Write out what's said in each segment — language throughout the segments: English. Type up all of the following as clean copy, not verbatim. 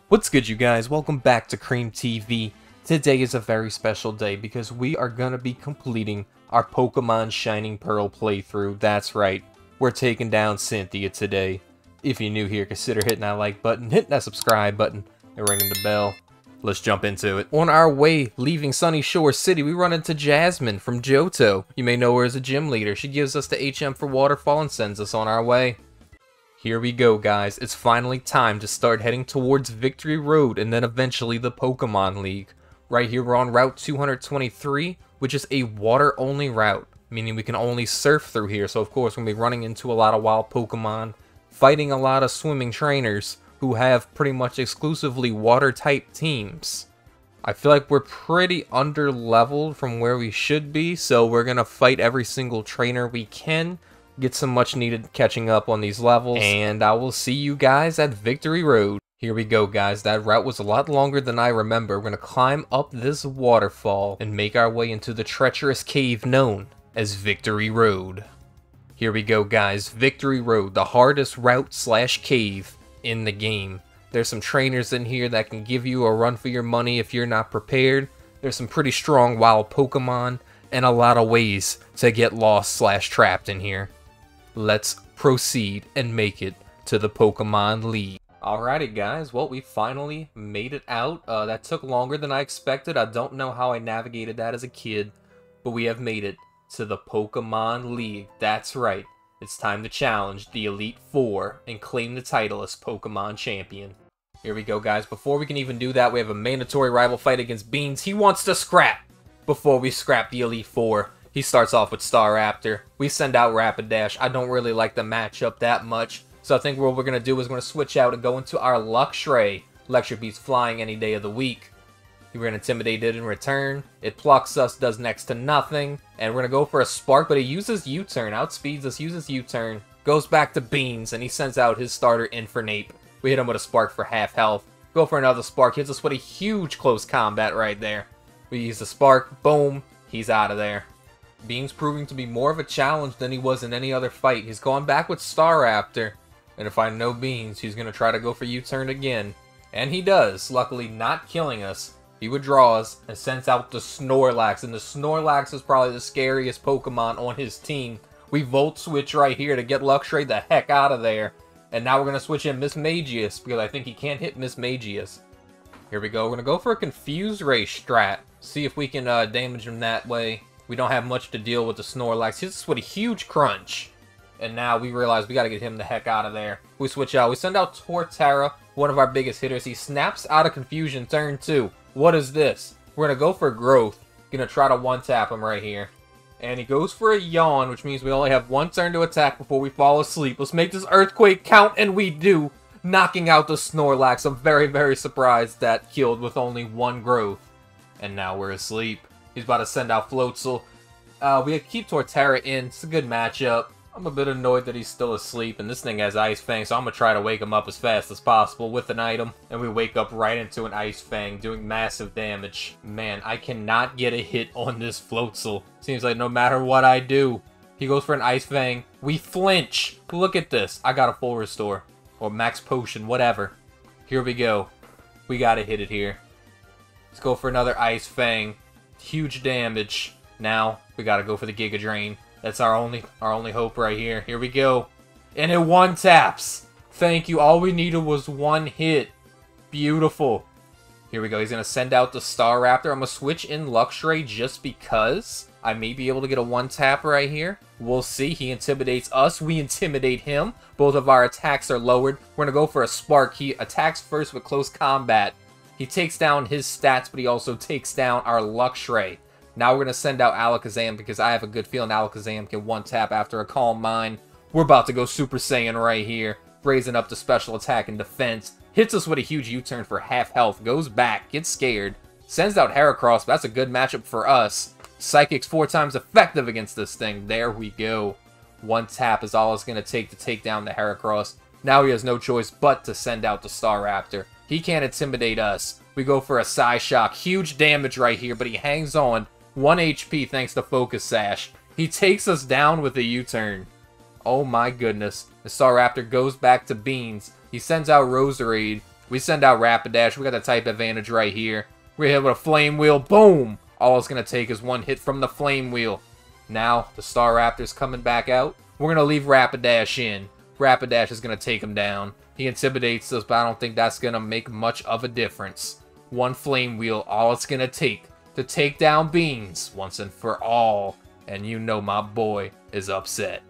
What's good, you guys? Welcome back to Cream TV. Today is a very special day because we are going to be completing our Pokemon Shining Pearl playthrough. That's right, we're taking down Cynthia today. If you're new here, consider hitting that like button, hitting that subscribe button, and ringing the bell. Let's jump into it. On our way, leaving Sunny Shore City, we run into Jasmine from Johto. You may know her as a gym leader. She gives us the HM for Waterfall and sends us on our way. Here we go, guys. It's finally time to start heading towards Victory Road and then eventually the Pokemon League. Right here, we're on Route 223, which is a water-only route, meaning we can only surf through here. So, of course, we're going to be running into a lot of wild Pokemon, fighting a lot of swimming trainers who have pretty much exclusively water-type teams. I feel like we're pretty under-leveled from where we should be, so we're going to fight every single trainer we can, get some much-needed catching up on these levels, and I will see you guys at Victory Road. Here we go, guys. That route was a lot longer than I remember. We're going to climb up this waterfall and make our way into the treacherous cave known as Victory Road. Here we go, guys. Victory Road, the hardest route slash cave in the game. There's some trainers in here that can give you a run for your money if you're not prepared. There's some pretty strong wild Pokemon and a lot of ways to get lost slash trapped in here. Let's proceed and make it to the Pokemon League. Alrighty, guys, well, we finally made it out. That took longer than I expected. I don't know how I navigated that as a kid, but we have made it to the Pokemon League. That's right, it's time to challenge the Elite Four and claim the title as Pokemon Champion. Here we go, guys. Before we can even do that, we have a mandatory rival fight against Beans. He wants to scrap before we scrap the Elite Four. He starts off with Staraptor. We send out Rapidash. I don't really like the matchup that much, so I think what we're going to do is we're going to switch out and go into our Luxray. Electric Beast flying any day of the week. We're going to intimidate it in return. It plucks us, does next to nothing, and we're going to go for a Spark, but it uses U-turn, outspeeds us, uses U-turn, goes back to Beans, and he sends out his starter Infernape. We hit him with a Spark for half health. Go for another Spark, hits us with a huge close combat right there. We use the Spark, boom, he's out of there. Beans proving to be more of a challenge than he was in any other fight. He's going back with Staraptor, and if I know Beans, he's going to try to go for U-turn again. And he does, luckily not killing us. He withdraws and sends out the Snorlax, and the Snorlax is probably the scariest Pokemon on his team. We Volt Switch right here to get Luxray the heck out of there. And now we're going to switch in Mismagius, because I think he can't hit Mismagius. Here we go, we're going to go for a Confuse Ray strat. See if we can damage him that way. We don't have much to deal with the Snorlax. Hits us with a huge crunch. And now we realize we got to get him the heck out of there. We switch out. We send out Torterra, one of our biggest hitters. He snaps out of confusion turn 2. What is this? We're going to go for Growth. Going to try to one-tap him right here. And he goes for a Yawn, which means we only have one turn to attack before we fall asleep. Let's make this Earthquake count, and we do. Knocking out the Snorlax. I'm very, very surprised that killed with only one Growth. And now we're asleep. He's about to send out Floatzel. We keep Torterra in. It's a good matchup. I'm a bit annoyed that he's still asleep, and this thing has Ice Fang, so I'm going to try to wake him up as fast as possible with an item. And we wake up right into an Ice Fang, doing massive damage. Man, I cannot get a hit on this Floatzel. Seems like no matter what I do, he goes for an Ice Fang. We flinch. Look at this. I got a full restore. Or max potion, whatever. Here we go. We got to hit it here. Let's go for another Ice Fang. Huge damage. Now we gotta go for the Giga Drain. That's our only hope right here. Here we go. And it one taps. Thank you. All we needed was one hit. Beautiful. Here we go. He's gonna send out the Staraptor. I'm gonna switch in Luxray just because I may be able to get a one tap right here. We'll see. He intimidates us. We intimidate him. Both of our attacks are lowered. We're gonna go for a Spark. He attacks first with close combat. He takes down his stats, but he also takes down our Luxray. Now we're going to send out Alakazam because I have a good feeling Alakazam can one-tap after a Calm Mind. We're about to go Super Saiyan right here. Raising up the special attack and defense. Hits us with a huge U-turn for half health. Goes back. Gets scared. Sends out Heracross. That's a good matchup for us. Psychic's 4 times effective against this thing. There we go. One tap is all it's going to take down the Heracross. Now he has no choice but to send out the Staraptor. He can't intimidate us. We go for a Psyshock. Huge damage right here, but he hangs on. 1 HP thanks to Focus Sash. He takes us down with a U-turn. Oh my goodness. The Staraptor goes back to Beans. He sends out Roserade. We send out Rapidash. We got the type advantage right here. We're hit with a Flame Wheel. Boom! All it's going to take is one hit from the Flame Wheel. Now, the Staraptor's coming back out. We're going to leave Rapidash in. Rapidash is going to take him down. He intimidates us, but I don't think that's going to make much of a difference. One Flame Wheel, all it's going to take down Beans once and for all. And you know my boy is upset.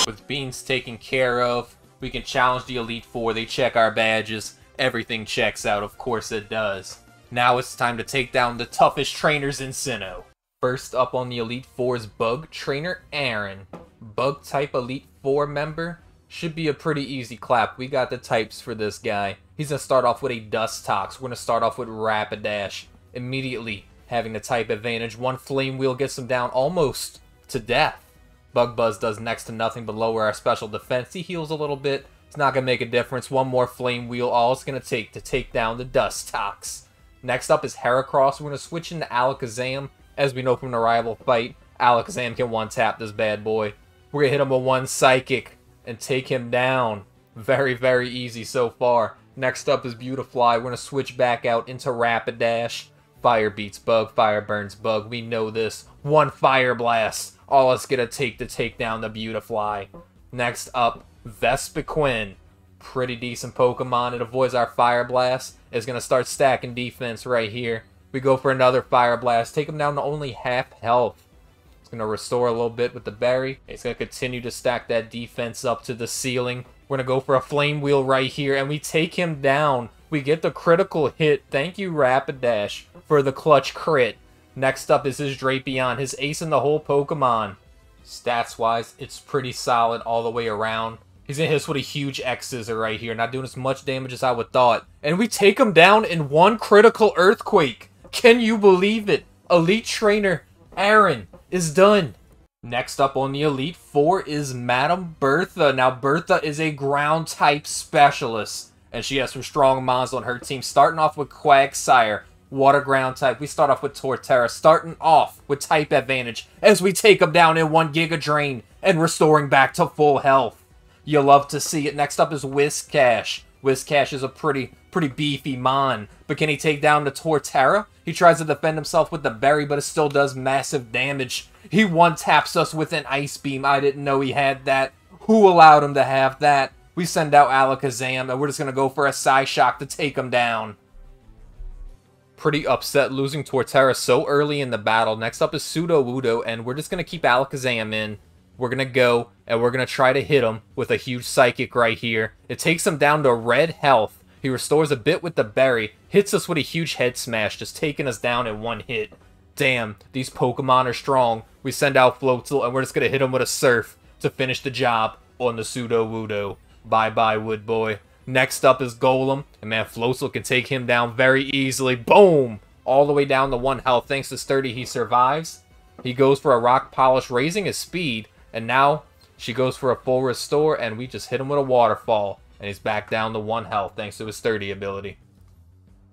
With Beans taken care of, we can challenge the Elite Four. They check our badges. Everything checks out, of course it does. Now it's time to take down the toughest trainers in Sinnoh. First up on the Elite Four is Bug Trainer Aaron. Bug type Elite Four member. Should be a pretty easy clap. We got the types for this guy. He's going to start off with a Dustox. We're going to start off with Rapidash. Immediately having the type advantage. One Flame Wheel gets him down almost to death. Bug Buzz does next to nothing but lower our special defense. He heals a little bit. It's not going to make a difference. One more Flame Wheel. All it's going to take down the Dustox. Next up is Heracross. We're going to switch into Alakazam. As we know from the rival fight, Alakazam can one-tap this bad boy. We're going to hit him with one Psychic and take him down. Very, very easy so far. Next up is Beautifly. We're going to switch back out into Rapidash. Fire beats Bug, Fire burns Bug. We know this. One Fire Blast. All it's going to take down the Beautifly. Next up, Vespiquen. Pretty decent Pokemon. It avoids our Fire Blast. It's going to start stacking defense right here. We go for another Fire Blast. Take him down to only half health. It's going to restore a little bit with the berry. It's going to continue to stack that defense up to the ceiling. We're going to go for a Flame Wheel right here, and we take him down. We get the critical hit. Thank you, Rapidash, for the clutch crit. Next up is his Drapion, his ace in the whole Pokemon. Stats-wise, it's pretty solid all the way around. He's going to hit us with a huge X-Scissor right here, not doing as much damage as I would thought. And we take him down in one critical Earthquake. Can you believe it? Elite Trainer Aaron is done. Next up on the Elite Four is Madam Bertha. Now, Bertha is a Ground-type specialist, and she has some strong mons on her team, starting off with Quagsire. Water Ground type. We start off with Torterra, starting off with type advantage as we take him down in one Giga Drain and restoring back to full health. You love to see it. Next up is Whiscash. Whiscash is a pretty beefy mon, but can he take down the Torterra? He tries to defend himself with the berry, but it still does massive damage. He one-taps us with an Ice Beam. I didn't know he had that. Who allowed him to have that? We send out Alakazam, and we're just going to go for a Psyshock to take him down. Pretty upset losing Torterra so early in the battle. Next up is Sudowoodo, and we're just going to keep Alakazam in. We're going to go, and we're going to try to hit him with a huge Psychic right here. It takes him down to red health. He restores a bit with the berry, hits us with a huge Head Smash, just taking us down in one hit. Damn, these Pokemon are strong. We send out Floatzel, and we're just going to hit him with a Surf to finish the job on the Sudowoodo. Bye-bye, Woodboy. Next up is Golem, and man, Floatzel can take him down very easily. Boom! All the way down to 1 health. Thanks to Sturdy, he survives. He goes for a Rock Polish, raising his speed, and now she goes for a full restore, and we just hit him with a Waterfall, and he's back down to 1 health thanks to his Sturdy ability.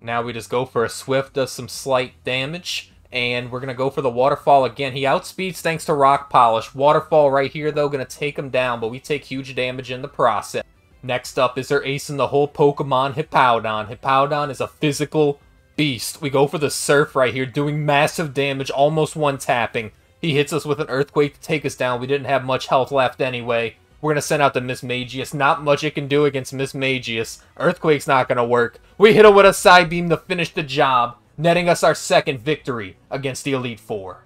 Now we just go for a Swift, does some slight damage, and we're going to go for the Waterfall again. He outspeeds thanks to Rock Polish. Waterfall right here, though, going to take him down, but we take huge damage in the process. Next up is our ace in the whole Pokemon, Hippodon. Hippodon is a physical beast. We go for the Surf right here, doing massive damage, almost one-tapping. He hits us with an Earthquake to take us down. We didn't have much health left anyway. We're going to send out the Mismagius. Not much it can do against Mismagius. Earthquake's not going to work. We hit him with a Psybeam to finish the job, netting us our second victory against the Elite Four.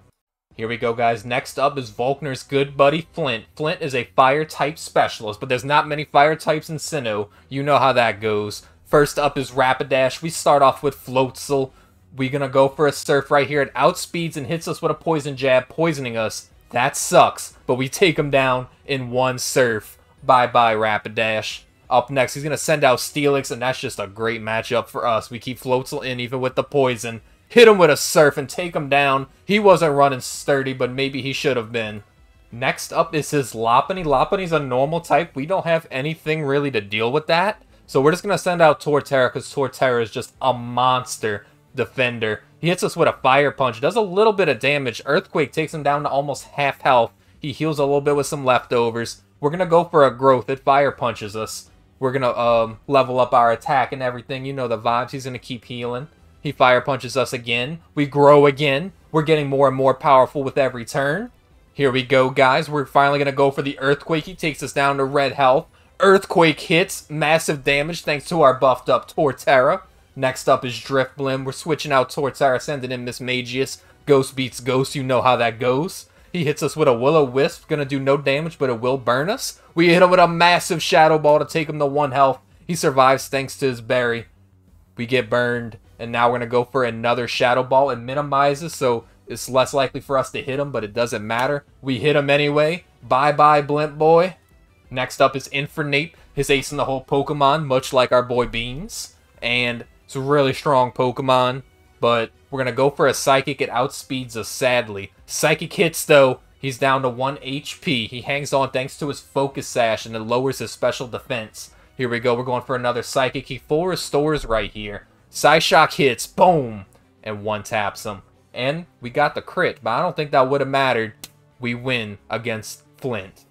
Here we go, guys. Next up is Volkner's good buddy, Flint. Flint is a Fire-type specialist, but there's not many Fire types in Sinnoh. You know how that goes. First up is Rapidash. We start off with Floatzel. We're going to go for a Surf right here. It outspeeds and hits us with a Poison Jab, poisoning us. That sucks, but we take him down in 1 Surf. Bye-bye, Rapidash. Up next, he's going to send out Steelix, and that's just a great matchup for us. We keep Floatzel in even with the poison. Hit him with a Surf and take him down. He wasn't running sturdy, but maybe he should have been. Next up is his Lopunny. Lopunny's a normal type. We don't have anything really to deal with that. So we're just going to send out Torterra because Torterra is just a monster defender. He hits us with a Fire Punch. Does a little bit of damage. Earthquake takes him down to almost half health. He heals a little bit with some leftovers. We're going to go for a Growth. It Fire Punches us. We're gonna level up our attack and everything. You know the vibes. He's gonna keep healing. He fire punches us again. We grow again. We're getting more and more powerful with every turn. Here we go, guys. We're finally gonna go for the Earthquake. He takes us down to red health. Earthquake hits. Massive damage thanks to our buffed up Torterra. Next up is Drifblim. We're switching out Torterra, sending in Mismagius. Ghost beats Ghost. You know how that goes. He hits us with a Will-O-Wisp. Gonna do no damage, but it will burn us. We hit him with a massive Shadow Ball to take him to 1 health. He survives thanks to his berry. We get burned. And now we're going to go for another Shadow Ball. It minimizes, so it's less likely for us to hit him, but it doesn't matter. We hit him anyway. Bye-bye, Blimp Boy. Next up is Infernape. His ace in the hole Pokemon, much like our boy Beans. And it's a really strong Pokemon, but we're going to go for a Psychic. It outspeeds us, sadly. Psychic hits, though. He's down to 1 HP. He hangs on thanks to his Focus Sash, and it lowers his special defense. Here we go. We're going for another Psychic. He full restores right here. Psyshock hits, boom, and 1-taps him. And we got the crit, but I don't think that would have mattered. We win against Flint.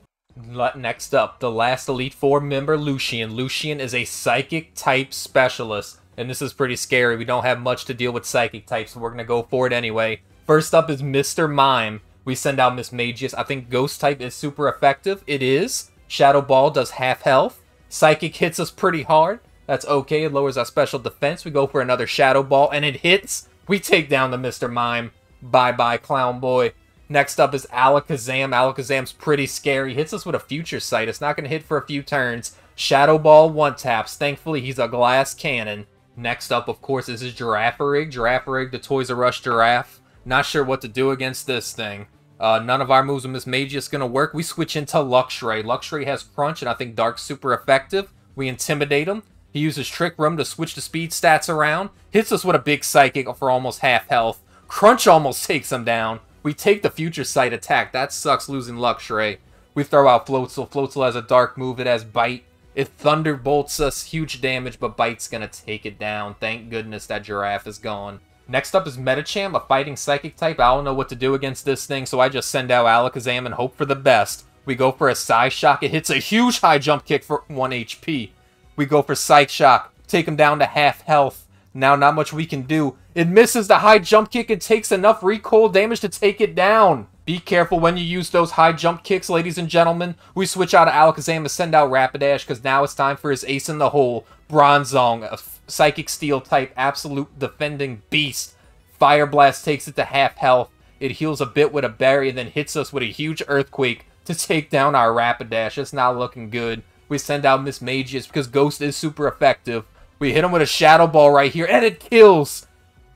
Next up, the last Elite Four member, Lucian. Lucian is a Psychic type specialist, and this is pretty scary. We don't have much to deal with Psychic types, so we're going to go for it anyway. First up is Mr. Mime. We send out Mismagius. I think Ghost type is super effective. It is. Shadow Ball does half health. Psychic hits us pretty hard. That's okay. It lowers our special defense. We go for another Shadow Ball, and it hits. We take down the Mr. Mime. Bye-bye, Clown Boy. Next up is Alakazam. Alakazam's pretty scary. Hits us with a Future Sight. It's not going to hit for a few turns. Shadow Ball 1-taps. Thankfully, he's a glass cannon. Next up, of course, is his Girafarig. Girafarig, the Toys R Us giraffe. Not sure what to do against this thing. None of our moves with Mismagius going to work. We switch into Luxray. Luxray has Crunch, and I think Dark's super effective. We intimidate him. He uses Trick Room to switch the speed stats around. Hits us with a big Psychic for almost half health. Crunch almost takes him down. We take the Future Sight attack. That sucks losing Luxray. We throw out Floatzel. Floatzel has a dark move. It has Bite. It Thunderbolts us. Huge damage, but Bite's going to take it down. Thank goodness that Giraffe is gone. Next up is Metacham, a fighting Psychic type. I don't know what to do against this thing, so I just send out Alakazam and hope for the best. We go for a Psyshock. It hits a huge high jump kick for 1 HP. We go for Psych Shock. Take him down to half health. Now not much we can do. It misses the high jump kick and takes enough recoil damage to take it down. Be careful when you use those high jump kicks, ladies and gentlemen. We switch out of Alakazam and send out Rapidash because now it's time for his ace in the hole. Bronzong, a Psychic Steel type, absolute defending beast. Fire Blast takes it to half health. It heals a bit with a berry and then hits us with a huge Earthquake to take down our Rapidash. It's not looking good. We send out Mismagius because Ghost is super effective. We hit him with a Shadow Ball right here, and it kills!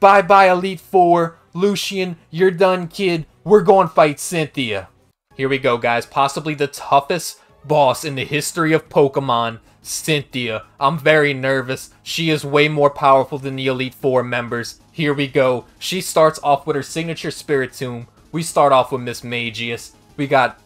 Bye-bye, Elite Four. Lucian, you're done, kid. We're going to fight Cynthia. Here we go, guys. Possibly the toughest boss in the history of Pokemon, Cynthia. I'm very nervous. She is way more powerful than the Elite Four members. Here we go. She starts off with her signature Spiritomb. We start off with Mismagius. We got...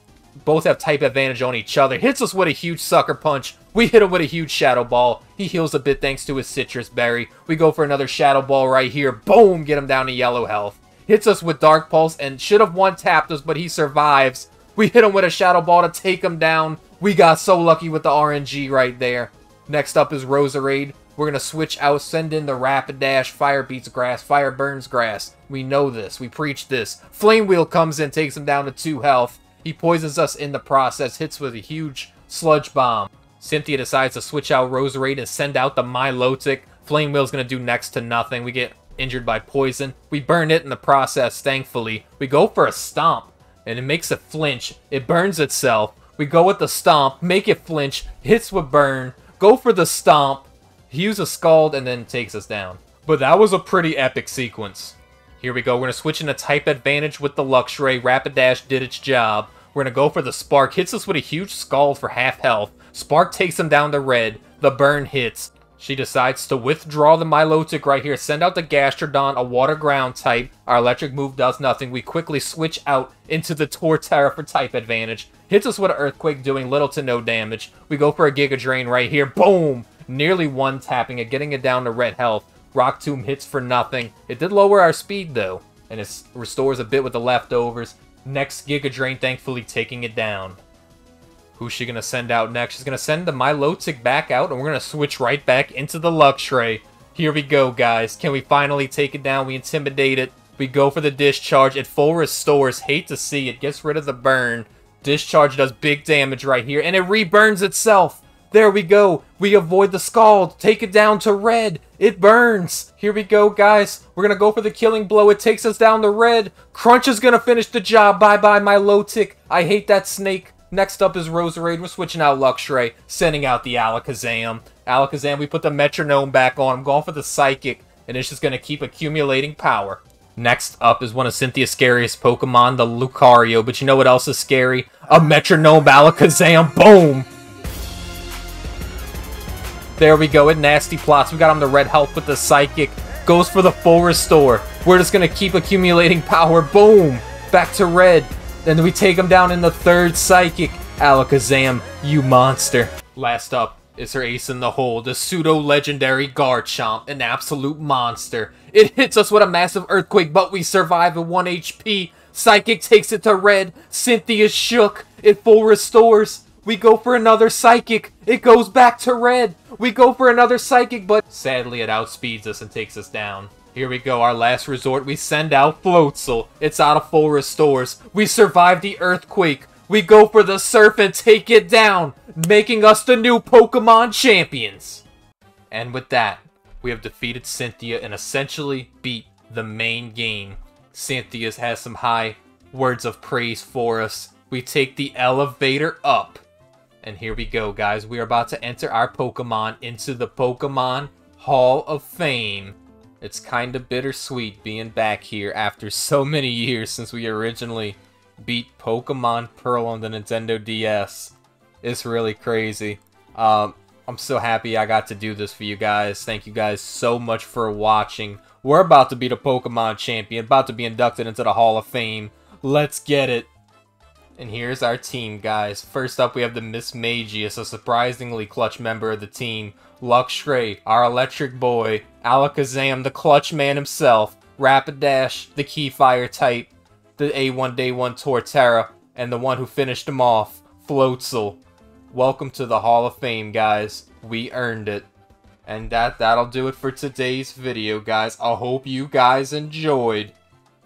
both have type advantage on each other. Hits us with a huge Sucker Punch. We hit him with a huge Shadow Ball. He heals a bit thanks to his Citrus Berry. We go for another Shadow Ball right here. Boom! Get him down to yellow health. Hits us with Dark Pulse and should have 1-tapped us, but he survives. We hit him with a Shadow Ball to take him down. We got so lucky with the RNG right there. Next up is Roserade. We're going to switch out, send in the Rapidash. Fire beats grass, fire burns grass. We know this. We preach this. Flame Wheel comes in, takes him down to 2 health. He poisons us in the process, hits with a huge Sludge Bomb. Cynthia decides to switch out Roserade and send out the Milotic. Flame Wheel's going to do next to nothing. We get injured by poison. We burn it in the process, thankfully. We go for a Stomp, and it makes it flinch. It burns itself. We go with the Stomp, make it flinch, hits with burn, go for the Stomp. He uses Scald and then takes us down. But that was a pretty epic sequence. Here we go. We're going to switch into type advantage with the Luxray. Rapidash did its job. We're going to go for the Spark. Hits us with a huge Scald for half health. Spark takes him down to red. The burn hits. She decides to withdraw the Milotic right here. Send out the Gastrodon, a water ground type. Our electric move does nothing. We quickly switch out into the Torterra for type advantage. Hits us with an Earthquake doing little to no damage. We go for a Giga Drain right here. Boom! Nearly 1-tapping it, getting it down to red health. Rock Tomb hits for nothing. It did lower our speed though. And it restores a bit with the leftovers. Next Giga Drain, thankfully taking it down. Who's she going to send out next? She's going to send the Milotic back out, and we're going to switch right back into the Luxray. Here we go, guys. Can we finally take it down? We intimidate it. We go for the Discharge. It full restores. Hate to see it. Gets rid of the burn. Discharge does big damage right here, and it reburns itself. There we go. We avoid the Scald. Take it down to red. It burns. Here we go, guys. We're going to go for the killing blow. It takes us down to red. Crunch is going to finish the job. Bye-bye, Milotic. I hate that snake. Next up is Roserade. We're switching out Luxray, sending out the Alakazam. Alakazam, we put the Metronome back on. I'm going for the Psychic, and it's just going to keep accumulating power. Next up is one of Cynthia's scariest Pokemon, the Lucario. But you know what else is scary? A Metronome Alakazam. Boom! There we go. It nasty plots. We got him the red health with the Psychic. Goes for the full restore. We're just going to keep accumulating power. Boom! Back to red. Then we take him down in the third Psychic. Alakazam, you monster. Last up is her ace in the hole, the pseudo-legendary Garchomp, an absolute monster. It hits us with a massive earthquake, but we survive at 1 HP. Psychic takes it to red. Cynthia's shook. It full restores. We go for another Psychic. It goes back to red. We go for another Psychic, but sadly it outspeeds us and takes us down. Here we go, our last resort. We send out Floatzel. It's out of full restores. We survive the earthquake. We go for the Surf and take it down, making us the new Pokemon champions. And with that, we have defeated Cynthia and essentially beat the main game. Cynthia has some high words of praise for us. We take the elevator up. And here we go, guys. We are about to enter our Pokemon into the Pokemon Hall of Fame. It's kind of bittersweet being back here after so many years since we originally beat Pokemon Pearl on the Nintendo DS. It's really crazy. I'm so happy I got to do this for you guys. Thank you guys so much for watching. We're about to be the Pokemon champion, about to be inducted into the Hall of Fame. Let's get it. And here's our team, guys. First up, we have the Miss Magius, a surprisingly clutch member of the team. Luxray, our electric boy. Alakazam, the clutch man himself. Rapidash, the key fire type. The A1 Day 1 Torterra. And the one who finished him off, Floatzel. Welcome to the Hall of Fame, guys. We earned it. And that'll do it for today's video, guys. I hope you guys enjoyed.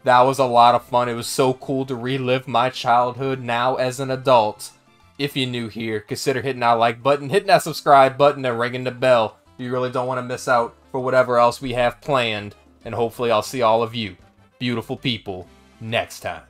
That was a lot of fun. It was so cool to relive my childhood now as an adult. If you're new here, consider hitting that like button, hitting that subscribe button, and ringing the bell. You really don't want to miss out for whatever else we have planned. And hopefully I'll see all of you, beautiful people, next time.